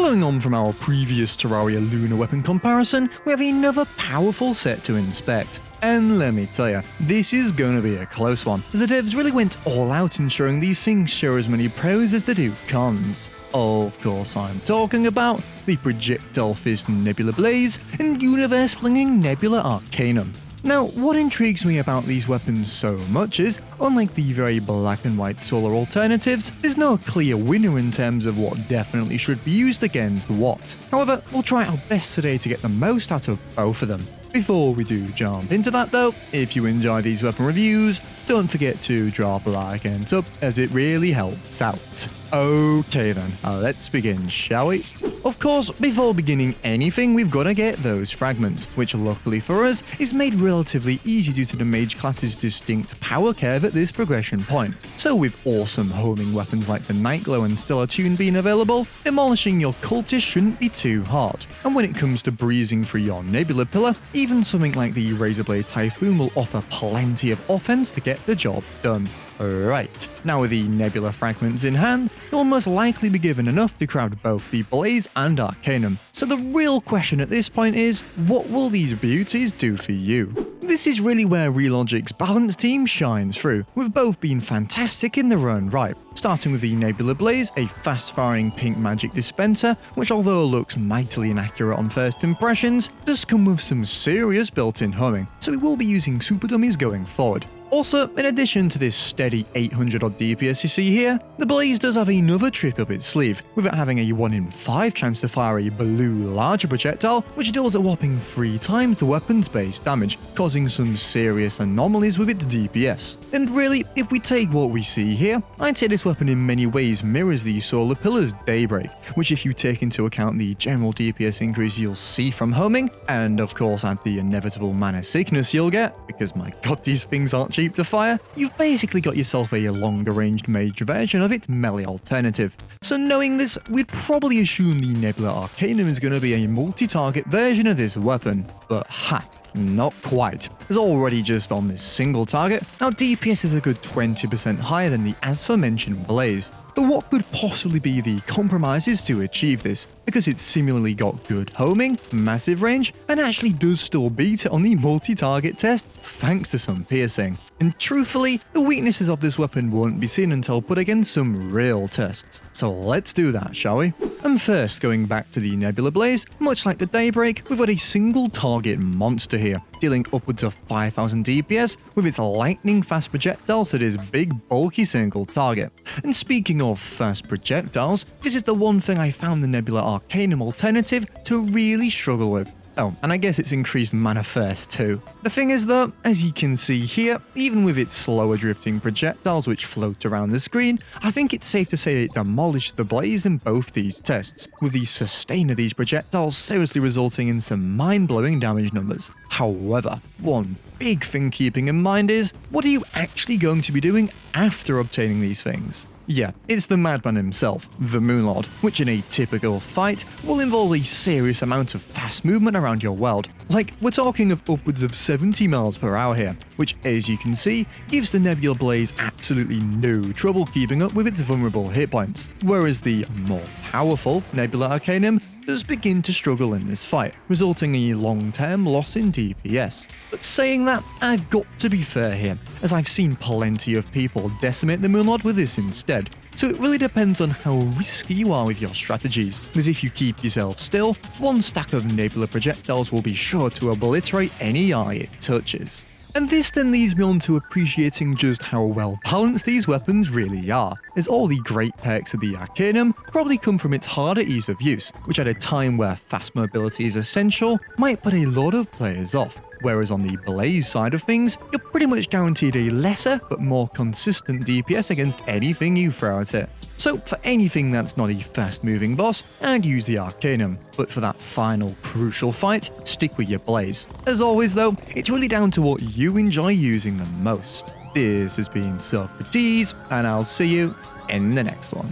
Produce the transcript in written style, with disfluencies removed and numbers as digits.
Following on from our previous Terraria lunar weapon comparison, we have another powerful set to inspect. And let me tell you, this is gonna be a close one, as the devs really went all out ensuring these things share as many pros as they do cons. Of course, I'm talking about the projectile fist Nebula Blaze and universe-flinging Nebula Arcanum. Now, what intrigues me about these weapons so much is, unlike the very black and white solar alternatives, there's no clear winner in terms of what definitely should be used against what. However, we'll try our best today to get the most out of both of them. Before we do jump into that though, if you enjoy these weapon reviews, don't forget to drop a like and sub, as it really helps out. Okay then, let's begin, shall we? Of course, before beginning anything, we've got to get those fragments, which luckily for us, is made relatively easy due to the mage class's distinct power curve at this progression point. So with awesome homing weapons like the Nightglow and Stellar Tune being available, demolishing your cultist shouldn't be too hard. And when it comes to breezing through your Nebula pillar, even something like the Razorblade Typhoon will offer plenty of offense to get the job done. Right, now with the Nebula fragments in hand, you'll most likely be given enough to crowd both the Blaze and Arcanum. So the real question at this point is, what will these beauties do for you? This is really where Relogic's balance team shines through, with both being fantastic in their own right. Starting with the Nebula Blaze, a fast-firing pink magic dispenser, which although looks mightily inaccurate on first impressions, does come with some serious built-in homing, so we will be using super dummies going forward. Also, in addition to this steady 800 odd DPS you see here, the Blaze does have another trick up its sleeve, with it having a 1 in 5 chance to fire a blue larger projectile, which deals a whopping 3 times the weapon's base damage, causing some serious anomalies with its DPS. And really, if we take what we see here, I'd say this weapon in many ways mirrors the Solar Pillar's Daybreak, which if you take into account the general DPS increase you'll see from homing, and of course add the inevitable mana sickness you'll get, because my god these things aren't cheap to fire, you've basically got yourself a longer ranged mage version of its melee alternative. So knowing this, we'd probably assume the Nebula Arcanum is going to be a multi-target version of this weapon, but ha! Not quite, as already just on this single target, our DPS is a good 20% higher than the as aforementioned Blaze. But what could possibly be the compromises to achieve this, because it's similarly got good homing, massive range, and actually does still beat it on the multi-target test thanks to some piercing. And truthfully, the weaknesses of this weapon won't be seen until put against some real tests. So let's do that, shall we? And first, going back to the Nebula Blaze, much like the Daybreak, we've got a single target monster here, dealing upwards of 5000 DPS with its lightning fast projectiles to this big bulky single target. And speaking of fast projectiles, this is the one thing I found the Nebula Arcanum alternative to really struggle with. Oh, and I guess it's increased mana first too. The thing is though, as you can see here, even with its slower drifting projectiles which float around the screen, I think it's safe to say it demolished the Blaze in both these tests, with the sustain of these projectiles seriously resulting in some mind-blowing damage numbers. However, one big thing keeping in mind is, what are you actually going to be doing after obtaining these things? Yeah, it's the madman himself, the Moonlord, which in a typical fight will involve a serious amount of fast movement around your world. Like, we're talking of upwards of 70 miles per hour here, which as you can see, gives the Nebula Blaze absolutely no trouble keeping up with its vulnerable hit points, whereas the more powerful Nebula Arcanum does begin to struggle in this fight, resulting in a long-term loss in DPS. But saying that, I've got to be fair here, as I've seen plenty of people decimate the Moonlord with this instead. So it really depends on how risky you are with your strategies, because if you keep yourself still, one stack of Nebula projectiles will be sure to obliterate any eye it touches. And this then leads me on to appreciating just how well balanced these weapons really are, as all the great perks of the Arcanum probably come from its harder ease of use, which at a time where fast mobility is essential, might put a lot of players off. Whereas on the Blaze side of things, you're pretty much guaranteed a lesser but more consistent DPS against anything you throw at it. So for anything that's not a fast moving boss, I'd use the Arcanum, but for that final crucial fight, stick with your Blaze. As always though, it's really down to what you enjoy using the most. This has been sockrteez, and I'll see you in the next one.